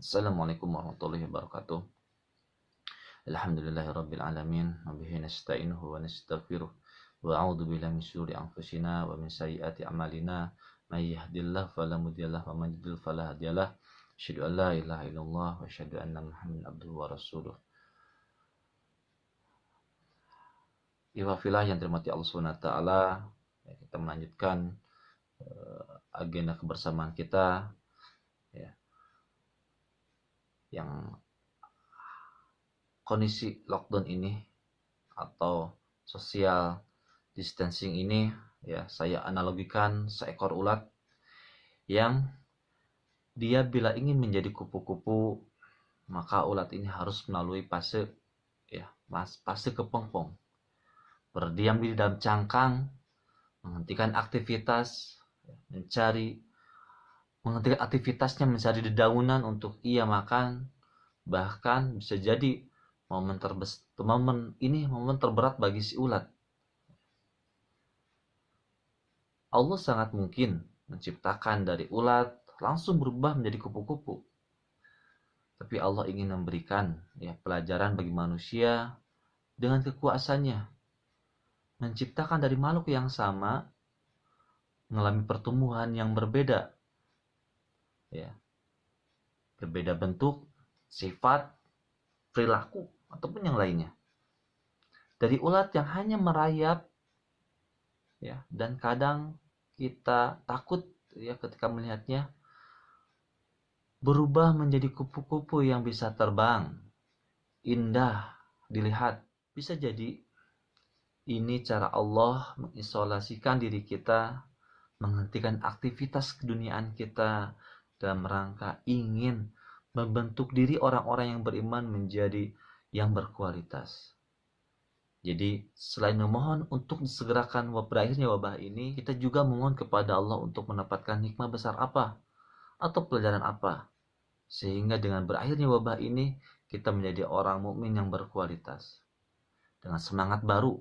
Assalamualaikum warahmatullahi wabarakatuh. Alhamdulillahirabbil alamin wa bihi nasta'inuhu wa nastaghfiruh wa a'udzu billahi min syururi anfusina wa min sayyiati a'malina may yahdihillahu fala mudhillalah wa may yudhlil fala hadiyalah. Asyhadu an la ilaha illallah wa asyhadu anna Muhammadan abduhu wa rasuluh. Ikhwafillah yang dirahmati Allah Subhanahu wa taala, kita melanjutkan agenda kebersamaan kita ya, yang kondisi lockdown ini atau social distancing ini ya, saya analogikan seekor ulat yang dia bila ingin menjadi kupu-kupu, maka ulat ini harus melalui fase kepompong, berdiam di dalam cangkang, menghentikan aktivitas, menghentikan aktivitasnya mencari dedaunan untuk ia makan. Bahkan bisa jadi momen terberat bagi si ulat. Allah sangat mungkin menciptakan dari ulat langsung berubah menjadi kupu-kupu. Tapi Allah ingin memberikan pelajaran bagi manusia dengan kekuasaannya. Menciptakan dari makhluk yang sama, mengalami pertumbuhan yang berbeda. Berbeda bentuk, sifat, perilaku, ataupun yang lainnya. Dari ulat yang hanya merayap, dan kadang kita takut ketika melihatnya, berubah menjadi kupu-kupu yang bisa terbang, indah dilihat. Bisa jadi ini cara Allah mengisolasikan diri kita, menghentikan aktivitas keduniaan kita dalam rangka ingin membentuk diri orang-orang yang beriman menjadi yang berkualitas. Jadi selain memohon untuk disegerakan berakhirnya wabah ini, kita juga memohon kepada Allah untuk mendapatkan hikmah besar apa atau pelajaran apa, sehingga dengan berakhirnya wabah ini kita menjadi orang mukmin yang berkualitas, dengan semangat baru,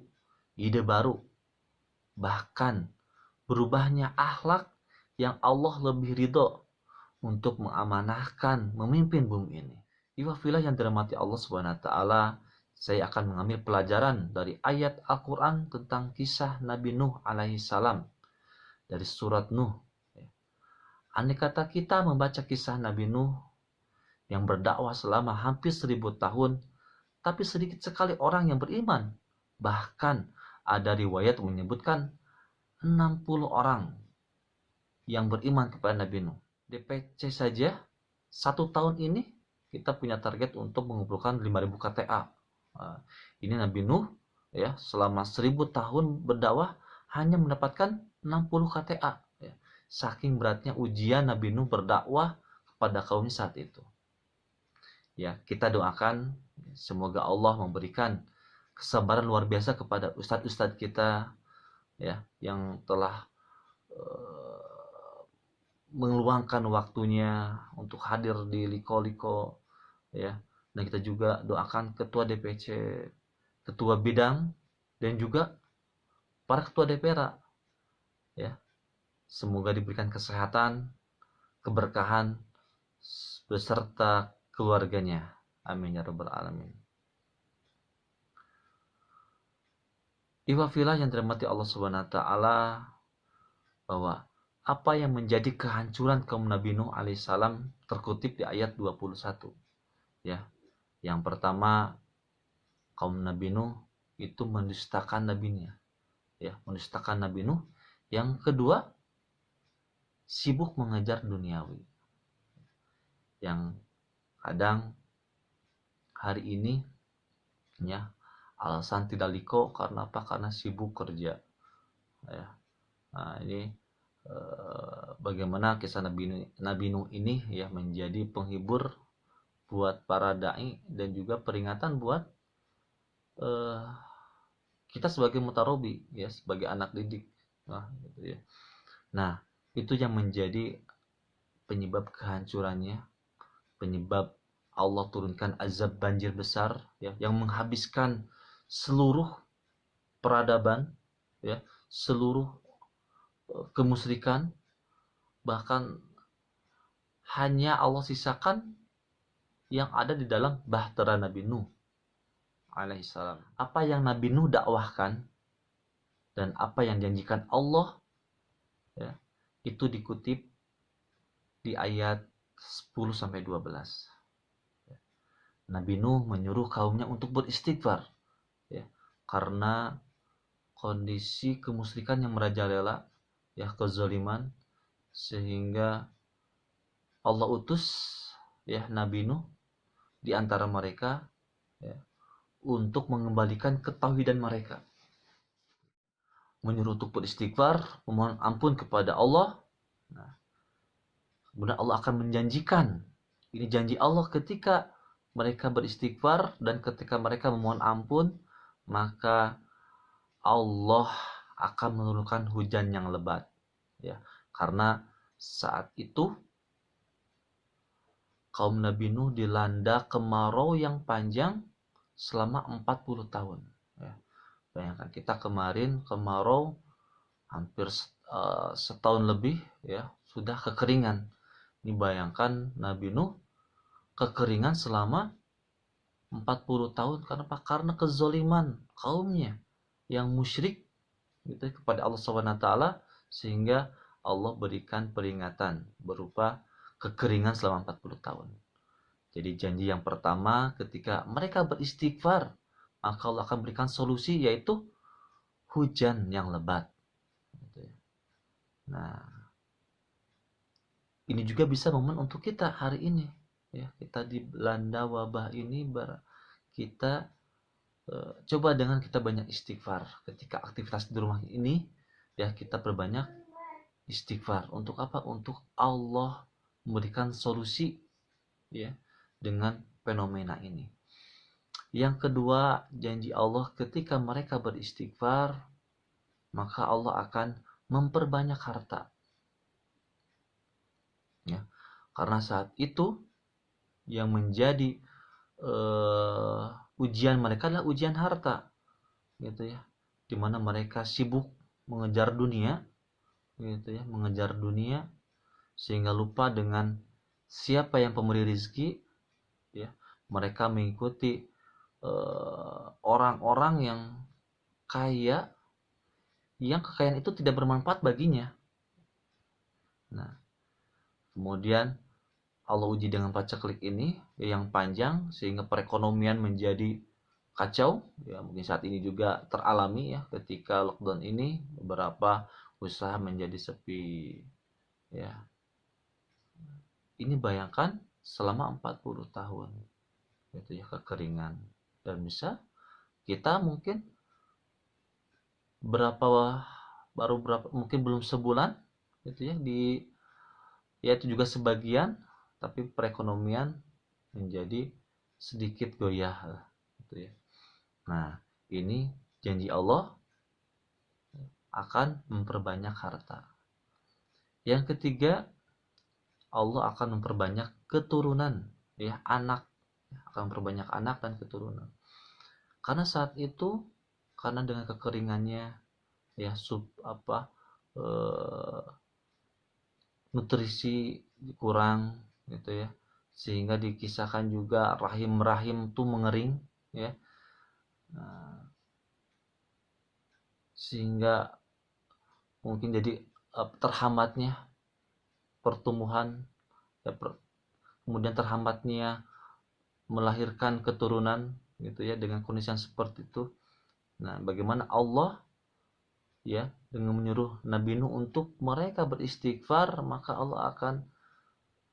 ide baru, bahkan berubahnya akhlak yang Allah lebih ridho untuk mengamanahkan memimpin bumi ini. Ikhwafillah yang dirahmati Allah Subhanahu wa taala, saya akan mengambil pelajaran dari ayat Al-Qur'an tentang kisah Nabi Nuh alaihi salam dari surat Nuh. Andai kata kita membaca kisah Nabi Nuh yang berdakwah selama hampir 1000 tahun, tapi sedikit sekali orang yang beriman. Bahkan ada riwayat menyebutkan 60 orang yang beriman kepada Nabi Nuh. DPC saja 1 tahun ini kita punya target untuk mengumpulkan 5000 KTA. Ini Nabi Nuh selama 1000 tahun berdakwah hanya mendapatkan 60 KTA. Saking beratnya ujian Nabi Nuh berdakwah kepada kaumnya saat itu. Kita doakan semoga Allah memberikan kesabaran luar biasa kepada ustadz-ustadz kita yang telah meluangkan waktunya untuk hadir di liko-liko dan kita juga doakan ketua DPC, ketua bidang, dan juga para ketua DPR semoga diberikan kesehatan, keberkahan beserta keluarganya, amin ya rabbal alamin. Ikhwafillah yang dirahmati Allah Subhanahu wa taala, bahwa apa yang menjadi kehancuran kaum Nabi Nuh alaihissalam terkutip di ayat 21. Yang pertama, kaum Nabi Nuh itu mendustakan nabinya. Mendustakan Nabi Nuh. Yang kedua, sibuk mengejar duniawi. Yang kadang hari ini alasan tidak liko karena apa? Karena sibuk kerja. Nah, ini bagaimana kisah Nabi Nuh ini menjadi penghibur buat para dai dan juga peringatan buat kita sebagai mutarobi, sebagai anak didik. Nah, itu yang menjadi penyebab kehancurannya, penyebab Allah turunkan azab banjir besar yang menghabiskan seluruh peradaban, seluruh kemusyrikan, bahkan hanya Allah sisakan yang ada di dalam bahtera Nabi Nuh alaihissalam. Apa yang Nabi Nuh dakwahkan dan apa yang dijanjikan Allah, ya, itu dikutip di ayat 10 sampai 12. Nabi Nuh menyuruh kaumnya untuk beristighfar, ya, karena kondisi kemusyrikan yang merajalela, ya, kezaliman, sehingga Allah utus, ya, Nabi Nuh di antara mereka, ya, untuk mengembalikan ketauhidan mereka, menyuruh untuk beristighfar, memohon ampun kepada Allah. Nah, kemudian Allah akan menjanjikan, ini janji Allah, ketika mereka beristighfar dan ketika mereka memohon ampun, maka Allah akan menurunkan hujan yang lebat, ya, karena saat itu kaum Nabi Nuh dilanda kemarau yang panjang selama 40 tahun, ya. Bayangkan, kita kemarin kemarau hampir setahun lebih, ya, sudah kekeringan. Ini bayangkan Nabi Nuh kekeringan selama 40 tahun. Karena apa? Karena kezoliman kaumnya yang musyrik gitu kepada Allah SWT, sehingga Allah berikan peringatan berupa kekeringan selama 40 tahun. Jadi janji yang pertama, ketika mereka beristighfar, maka Allah akan berikan solusi, yaitu hujan yang lebat. Nah, ini juga bisa momen untuk kita hari ini, ya. Kita dilanda wabah ini, kita coba dengan kita banyak istighfar ketika aktivitas di rumah ini, ya, kita perbanyak istighfar. Untuk apa? Untuk Allah memberikan solusi, ya, dengan fenomena ini. Yang kedua, janji Allah, ketika mereka beristighfar, maka Allah akan memperbanyak harta, ya, karena saat itu yang menjadi ujian mereka adalah ujian harta, gitu ya, dimana mereka sibuk mengejar dunia, gitu ya, mengejar dunia sehingga lupa dengan siapa yang pemberi rezeki, ya. Mereka mengikuti orang-orang yang kaya, yang kekayaan itu tidak bermanfaat baginya. Nah, kemudian Allah uji dengan paceklik ini yang panjang sehingga perekonomian menjadi kacau, ya. Mungkin saat ini juga teralami, ya, ketika lockdown ini beberapa usaha menjadi sepi, ya. Ini bayangkan selama 40 tahun, gitu ya, kekeringan. Dan bisa kita mungkin mungkin belum sebulan, gitu ya, ya, itu juga sebagian, tapi perekonomian menjadi sedikit goyah, gitu ya. Nah, ini janji Allah akan memperbanyak harta. Yang ketiga, Allah akan memperbanyak keturunan, ya, anak, akan memperbanyak anak dan keturunan. Karena saat itu, karena dengan kekeringannya, ya, nutrisi kurang, gitu ya, sehingga dikisahkan juga rahim-rahim tuh mengering, ya. Nah, sehingga mungkin jadi terhambatnya pertumbuhan, ya, kemudian terhambatnya melahirkan keturunan, gitu ya, dengan kondisi yang seperti itu. Nah, bagaimana Allah, ya, dengan menyuruh Nabi Nuh untuk mereka beristighfar, maka Allah akan,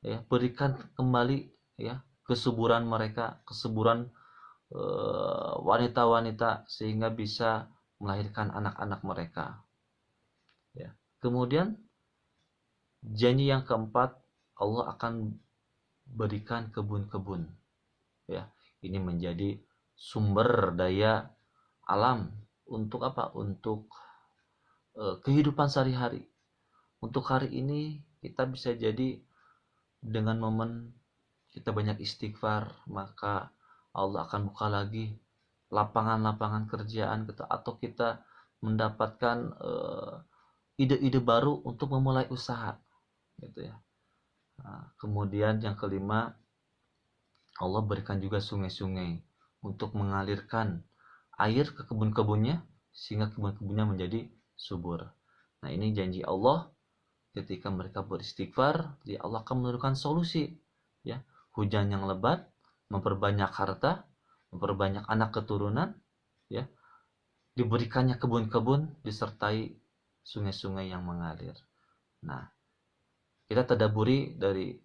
ya, berikan kembali, ya, kesuburan mereka, kesuburan wanita-wanita, sehingga bisa melahirkan anak-anak mereka, ya. Kemudian janji yang keempat, Allah akan berikan kebun-kebun, ya. Ini menjadi sumber daya alam untuk apa? Untuk kehidupan sehari-hari. Untuk hari ini kita bisa jadi dengan momen kita banyak istighfar, maka Allah akan buka lagi lapangan-lapangan kerjaan kita, atau kita mendapatkan ide-ide baru untuk memulai usaha, gitu ya. Nah, kemudian yang kelima, Allah berikan juga sungai-sungai untuk mengalirkan air ke kebun-kebunnya sehingga kebun-kebunnya menjadi subur. Nah, ini janji Allah ketika mereka beristighfar, ya Allah akan menurunkan solusi, ya. Hujan yang lebat, memperbanyak harta, memperbanyak anak keturunan, ya. Diberikannya kebun-kebun disertai sungai-sungai yang mengalir. Nah, kita tadaburi dari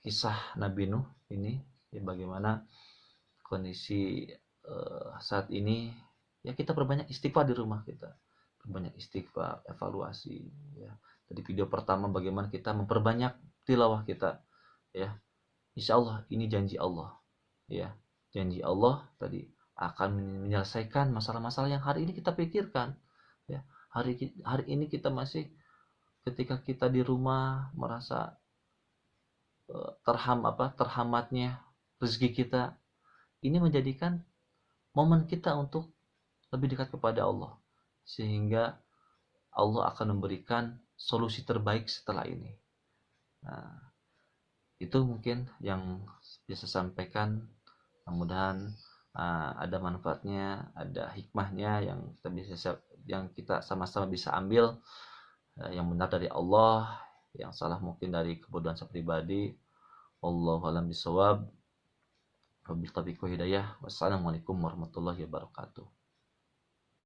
kisah Nabi Nuh ini, ya, bagaimana kondisi saat ini, ya kita perbanyak istighfar di rumah kita, perbanyak istighfar, evaluasi, ya. Tadi video pertama bagaimana kita memperbanyak tilawah kita, ya. Insya Allah ini janji Allah, ya, janji Allah tadi akan menyelesaikan masalah-masalah yang hari ini kita pikirkan, ya. Hari ini kita masih, ketika kita di rumah merasa terhambatnya rezeki kita, ini menjadikan momen kita untuk lebih dekat kepada Allah, sehingga Allah akan memberikan solusi terbaik setelah ini. Nah, itu mungkin yang bisa sampaikan. Mudah-mudahan ada manfaatnya, ada hikmahnya yang kita sama-sama bisa ambil, yang benar dari Allah, yang salah mungkin dari kebodohan saya pribadi. Wallahu a'lam bishawab. Wabillahi taufiq hidayah. Wassalamualaikum warahmatullahi wabarakatuh.